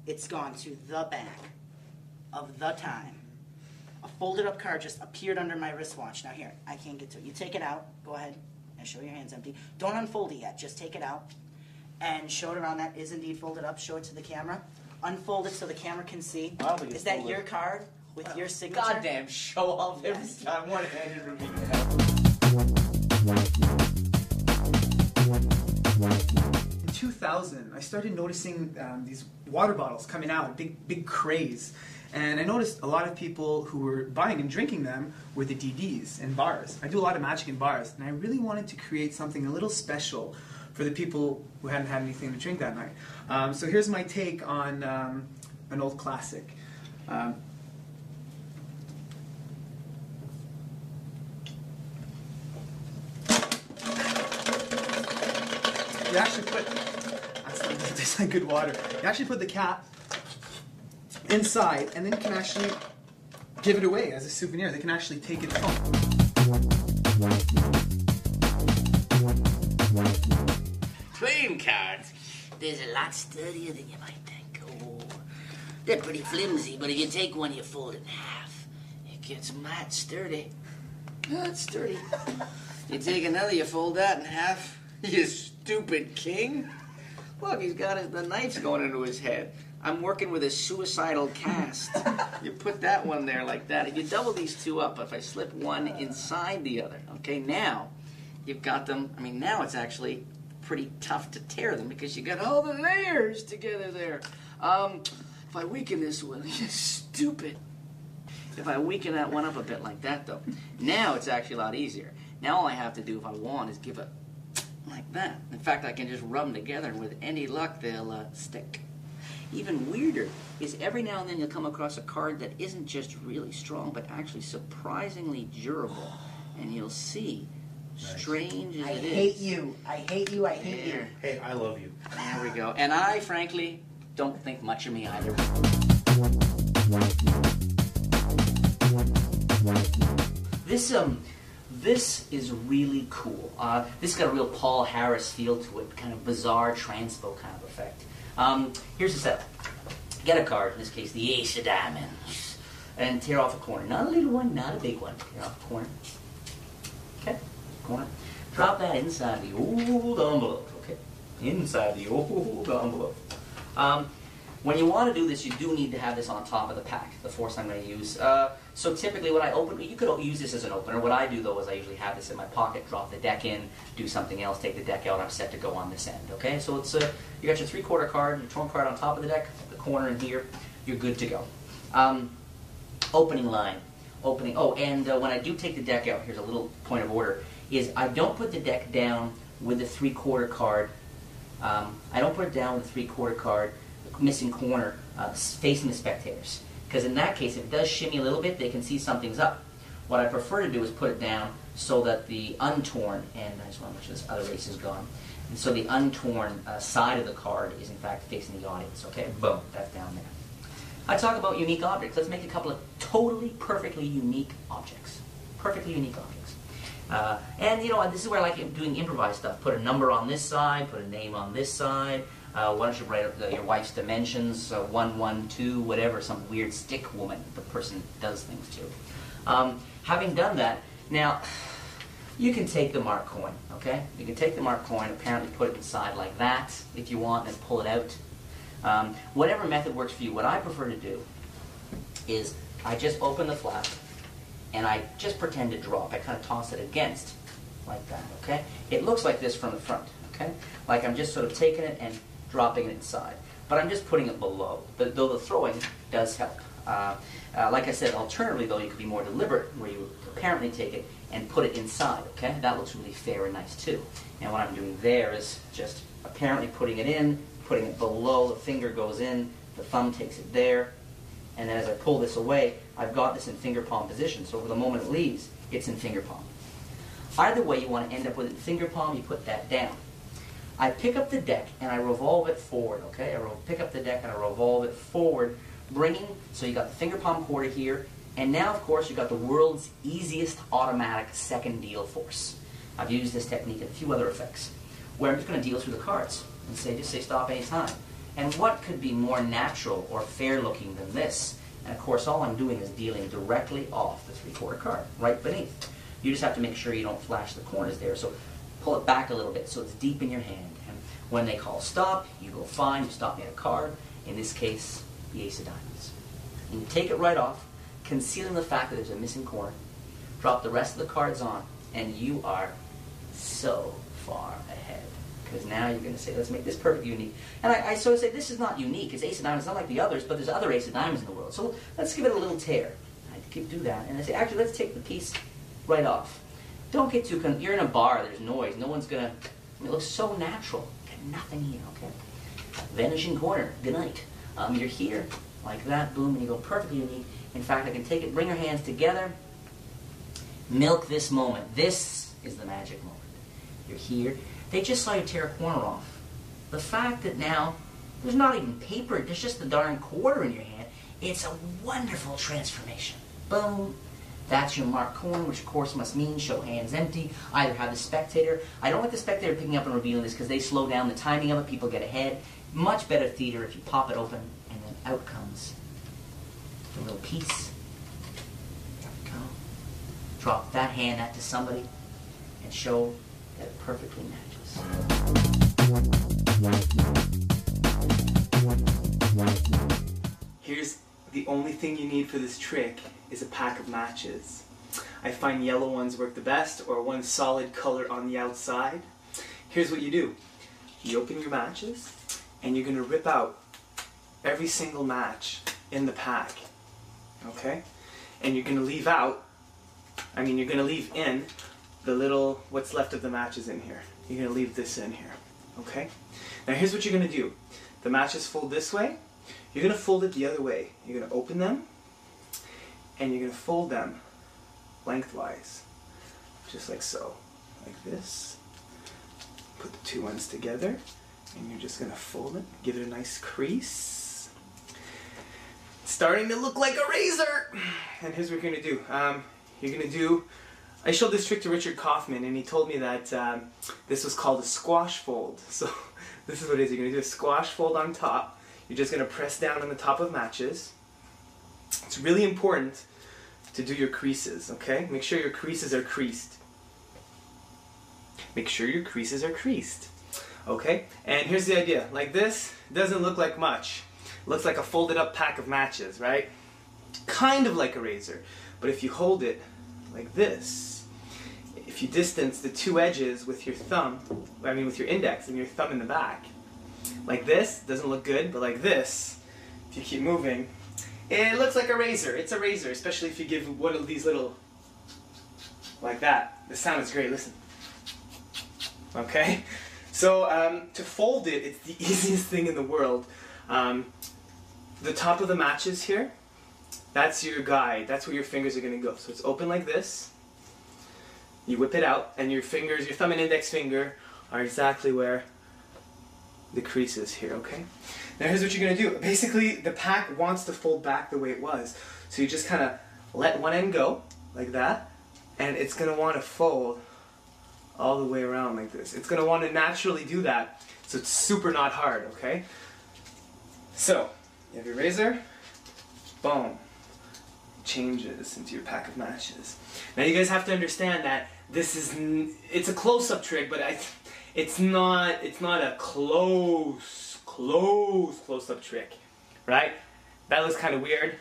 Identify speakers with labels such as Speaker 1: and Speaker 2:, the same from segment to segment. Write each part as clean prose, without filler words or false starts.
Speaker 1: it's gone to the back of the time. A folded up card just appeared under my wristwatch. Now here, I can't get to it. You take it out, go ahead, and show your hands empty. Don't unfold it yet, just take it out, and show it around. That is indeed folded up, show it to the camera. Unfold it so the camera can see. Is that your card with your signature?
Speaker 2: Goddamn show off every time, one-handed review.
Speaker 3: In 2000, I started noticing these water bottles coming out, big craze. And I noticed a lot of people who were buying and drinking them were the DDs in bars. I do a lot of magic in bars, and I really wanted to create something a little special for the people who hadn't had anything to drink that night. So here's my take on an old classic. You actually put, that's not good water. You actually put the cap inside, and then you can actually give it away as a souvenir. They can actually take it home.
Speaker 4: Playing cards, there's a lot sturdier than you might think. Oh, they're pretty flimsy, but if you take one, you fold it in half. It gets mad sturdy. That's sturdy. You take another, you fold that in half. You stupid king. Look, he's got the knives going into his head. I'm working with a suicidal cast. You put that one there like that. If you double these two up, if I slip one inside the other, okay, now you've got them. I mean, now it's actually pretty tough to tear them because you got all the layers together there. If I weaken this one, you're stupid. If I weaken that one up a bit like that, though, now it's actually a lot easier. Now all I have to do if I want is give it like that. In fact, I can just rub them together, and with any luck, they'll stick. Even weirder is every now and then you'll come across a card that isn't just really strong, but actually surprisingly durable. And you'll see, strange as it is.
Speaker 1: I hate you. I hate you. I hate you.
Speaker 5: Hey, I love you.
Speaker 4: There we go. And I, frankly, don't think much of me either. This is really cool. This has got a real Paul Harris feel to it, kind of bizarre transpo kind of effect. Here's the setup. Get a card, in this case the Ace of Diamonds, and tear off a corner. Not a little one, not a big one. Tear off a corner. Okay, corner. Drop that inside the old envelope. Okay, inside the old envelope. When you want to do this, you do need to have this on top of the pack, the force I'm going to use. So typically when I open, you could use this as an opener. What I do though is I usually have this in my pocket, drop the deck in, do something else, take the deck out, I'm set to go on this end. Okay, so it's you got your 3/4 card, your trump card on top of the deck, the corner in here, you're good to go. Opening line. And when I do take the deck out, here's a little point of order, is I don't put the deck down with the 3/4 card. I don't put it down with the 3/4 card missing corner facing the spectators, because in that case if it does shimmy a little bit they can see something's up. What I prefer to do is put it down so that the untorn, and I just want to make sure this other ace is gone, and so the untorn side of the card is in fact facing the audience. Okay, boom, that's down there. I talk about unique objects. Let's make a couple of totally perfectly unique objects. Perfectly unique objects. And you know, this is where I like doing improvised stuff. Put a number on this side, put a name on this side. Why don't you write your wife's dimensions, 112, whatever, some weird stick woman the person does things to. Having done that, now you can take the marked coin, okay? You can take the marked coin, apparently put it inside like that if you want, and pull it out. Whatever method works for you. What I prefer to do is I just open the flap and I just pretend to drop. I kind of toss it against like that, okay? It looks like this from the front, okay? Like I'm just sort of taking it and dropping it inside. But I'm just putting it below, though the throwing does help. Like I said, alternatively though, you could be more deliberate, where you apparently take it and put it inside, okay? That looks really fair and nice too. And what I'm doing there is just apparently putting it in, putting it below, the finger goes in, the thumb takes it there, and then as I pull this away, I've got this in finger palm position, so for the moment it leaves, it's in finger palm. Either way you want to end up with it in finger palm, you put that down. I pick up the deck and I revolve it forward, okay? I pick up the deck and I revolve it forward, bringing, so you got the finger palm quarter here, and now of course you got the world's easiest automatic second deal force. I've used this technique in a few other effects, where I'm just going to deal through the cards and just say stop any time. And what could be more natural or fair looking than this? And of course, all I'm doing is dealing directly off the 3/4 card, right beneath. You just have to make sure you don't flash the corners there. So pull it back a little bit so it's deep in your hand. And when they call stop, you go fine, you stop me a card. In this case, the ace of diamonds. And you take it right off, concealing the fact that there's a missing corner. Drop the rest of the cards on, and you are so far ahead. Because now you're going to say, let's make this perfectly unique. And I sort of say, this is not unique. It's ace of diamonds, not like the others, but there's other ace of diamonds in the world. So let's give it a little tear. I keep do that. And I say, actually, let's take the piece right off. Don't get too, you're in a bar, there's noise. No one's going to, it looks so natural. Got nothing here, okay? Vanishing corner, good night. You're here, like that, boom, and you go perfectly unique. In fact, I can take it, bring your hands together, milk this moment. This is the magic moment. You're here. They just saw you tear a corner off. The fact that now there's not even paper, there's just the darn quarter in your hand, it's a wonderful transformation. Boom. That's your marked corner, which of course must mean show hands empty. Either have the spectator. I don't like the spectator picking up and revealing this because they slow down the timing of it, people get ahead. Much better theater if you pop it open and then out comes the little piece. There we go. Drop that hand out to somebody and show that it perfectly matches.
Speaker 3: Here's the only thing you need for this trick is a pack of matches. I find yellow ones work the best, or one solid color on the outside. Here's what you do. You open your matches, and you're going to rip out every single match in the pack. Okay? And you're going to leave out, you're going to leave in the little, what's left of the matches in here. You're going to leave this in here. Okay? Now here's what you're going to do. The matches fold this way. You're going to fold it the other way. You're going to open them, and you're going to fold them lengthwise. Just like so. Like this. Put the two ends together, and you're just going to fold it. Give it a nice crease. It's starting to look like a razor! And here's what you're going to do. You're going to do... I showed this trick to Richard Kaufman, and he told me that this was called a squash fold. So this is what it is. You're going to do a squash fold on top. You're just going to press down on the top of matches. It's really important to do your creases, okay? Make sure your creases are creased. Make sure your creases are creased, okay? And here's the idea. Like this, doesn't look like much. It looks like a folded up pack of matches, right? Kind of like a razor. But if you hold it like this, if you distance the two edges with your thumb, with your index and your thumb in the back, like this, doesn't look good, but like this, if you keep moving, it looks like a razor. It's a razor, especially if you give one of these little, like that. The sound is great, listen. Okay? So, to fold it, it's the easiest thing in the world. The top of the matches here, that's your guide. That's where your fingers are going to go. So it's open like this. You whip it out, and your fingers, your thumb and index finger, are exactly where the crease is here, okay? Now here's what you're going to do. Basically, the pack wants to fold back the way it was. So you just kind of let one end go, like that, and it's going to want to fold all the way around like this. It's going to want to naturally do that, so it's super not hard, okay? So, you have your razor, boom. Changes into your pack of matches. Now you guys have to understand that this is, it's a close-up trick, but it's not a close-up trick, right? That looks kind of weird.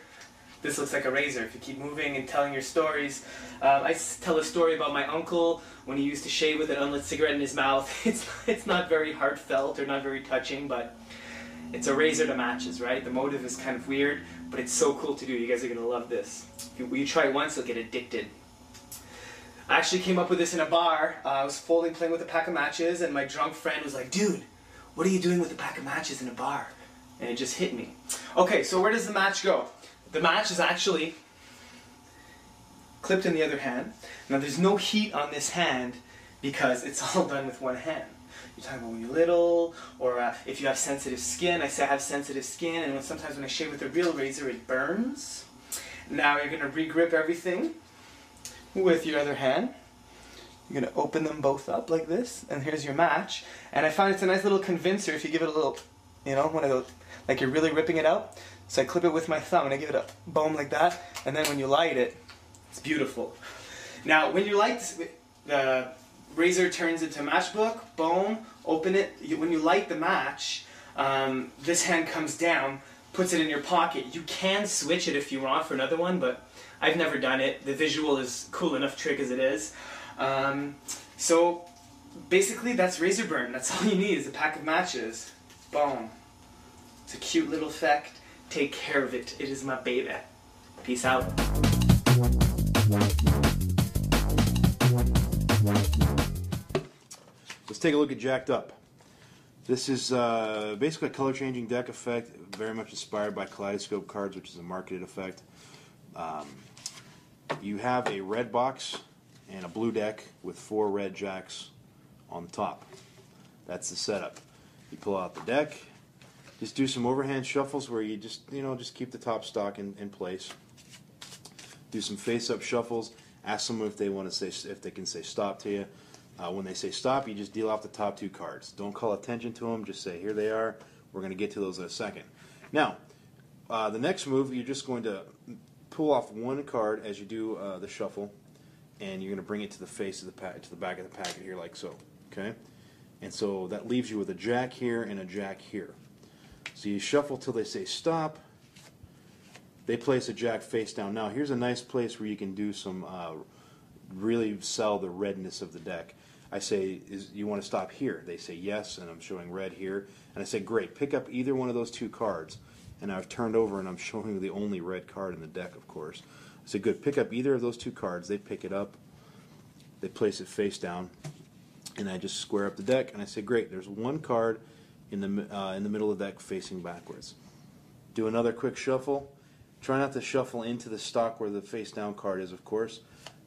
Speaker 3: This looks like a razor. If you keep moving and telling your stories, I tell a story about my uncle when he used to shave with an unlit cigarette in his mouth. It's not very heartfelt or not very touching, but it's a razor to matches, right? The motive is kind of weird, but it's so cool to do. You guys are going to love this. If you try it once, you'll get addicted. I actually came up with this in a bar. I was playing with a pack of matches, and my drunk friend was like, dude, what are you doing with a pack of matches in a bar? And it just hit me. Okay, so where does the match go? The match is actually clipped in the other hand. Now there's no heat on this hand because it's all done with one hand. You're talking about when you're little, or if you have sensitive skin. I say I have sensitive skin, and sometimes when I shave with a real razor, it burns. Now you're going to re-grip everything with your other hand. You're going to open them both up like this, and here's your match. And I find it's a nice little convincer if you give it a little you know, when I go, like you're really ripping it out. So I clip it with my thumb and I give it a boom like that, and then when you light it, it's beautiful. Now, when you light, the razor turns into a matchbook, boom, open it. When you light the match, this hand comes down, puts it in your pocket. You can switch it if you want for another one, but I've never done it. The visual is cool enough trick as it is. So basically that's razor burn. That's all you need is a pack of matches. Boom. It's a cute little effect. Take care of it. It is my baby. Peace out.
Speaker 5: Let's take a look at Jacked Up. This is basically a color changing deck effect, very much inspired by Kaleidoscope cards, which is a marketed effect. You have a red box and a blue deck with 4 red jacks on the top. That's the setup. You pull out the deck, just do some overhand shuffles where you just keep the top stock in place. Do some face-up shuffles. Ask them if they want to say, if they can say stop to you. When they say stop, you just deal off the top 2 cards. Don't call attention to them. Just say, here they are. We're going to get to those in a second. Now, the next move, you're just going to pull off 1 card as you do the shuffle, and you're going to bring it to the face of the pack, to the back of the packet here, like so. Okay, and so that leaves you with a jack here and a jack here. So you shuffle till they say stop. They place a jack face down. Now here's a nice place where you can do some really sell the redness of the deck. I say, you want to stop here? They say yes, and I'm showing red here. And I say, great, pick up either one of those 2 cards. And I've turned over and I'm showing you the only red card in the deck, of course. I say, good, pick up either of those 2 cards. They pick it up. They place it face down. And I just square up the deck, and I say, great, there's 1 card in the middle of the deck facing backwards. Do another quick shuffle. Try not to shuffle into the stock where the face down card is, of course.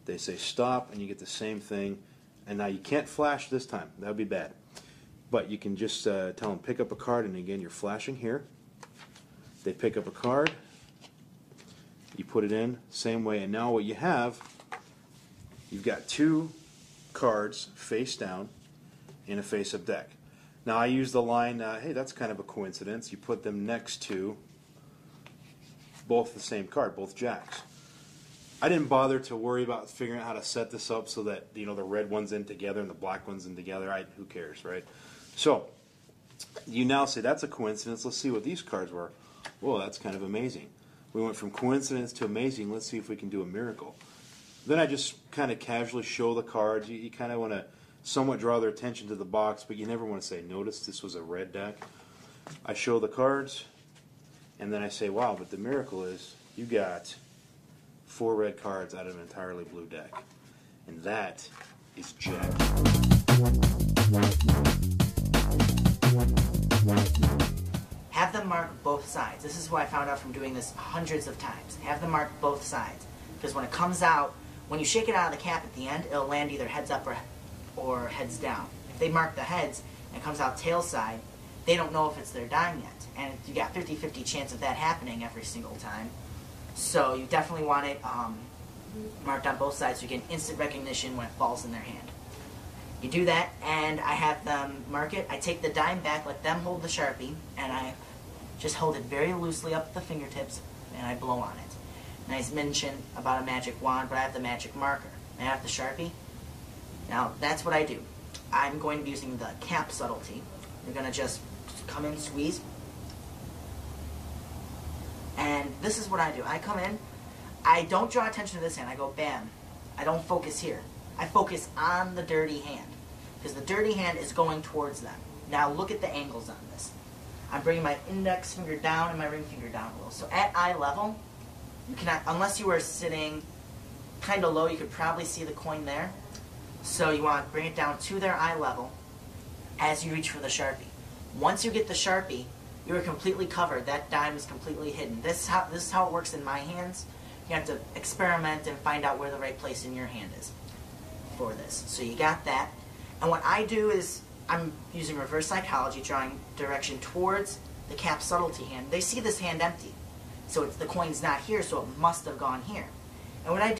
Speaker 5: They say stop, and you get the same thing. And now you can't flash this time. That would be bad. But you can just tell them, pick up a card, and again, you're flashing here. They pick up a card. You put it in, same way. And now what you have, you've got 2 cards face down in a face-up deck. Now I use the line, hey, that's kind of a coincidence. You put them next to both the same card, both jacks. I didn't bother to worry about figuring out how to set this up so that the red one's in together and the black one's in together. Who cares, right? So you now say that's a coincidence. Let's see what these cards were. Whoa, that's kind of amazing. We went from coincidence to amazing. Let's see if we can do a miracle. Then I just kind of casually show the cards. You kind of want to somewhat draw their attention to the box, but you never want to say, notice this was a red deck. I show the cards, and then I say, wow, but the miracle is you got 4 red cards out of an entirely blue deck. And that is Jack.
Speaker 1: Have them mark both sides. This is what I found out from doing this hundreds of times. Have them mark both sides. Because when it comes out, when you shake it out of the cap at the end, it'll land either heads up or heads down. If they mark the heads and it comes out tail side, they don't know if it's their dime yet. And you got 50-50 chance of that happening every single time. So you definitely want it marked on both sides so you get instant recognition when it falls in their hand. You do that, and I have them mark it. I take the dime back, let them hold the Sharpie, and I just hold it very loosely up at the fingertips, and I blow on it. And I mentioned about a magic wand, but I have the magic marker. I have the Sharpie. Now, that's what I do. I'm going to be using the cap subtlety. You're going to just come in, squeeze. And this is what I do. I come in. I don't draw attention to this hand. I go bam. I don't focus here. I focus on the dirty hand. Because the dirty hand is going towards them. Now look at the angles on this. I'm bringing my index finger down and my ring finger down a little. So at eye level, you cannot, unless you were sitting kind of low, you could probably see the coin there. So you want to bring it down to their eye level as you reach for the Sharpie. Once you get the Sharpie, you are completely covered. That dime is completely hidden. This is how it works in my hands. You have to experiment and find out where the right place in your hand is for this. So you got that. And what I do is I'm using reverse psychology, drawing direction towards the cap subtlety hand. They see this hand empty. So the coin's not here, so it must have gone here. And what I do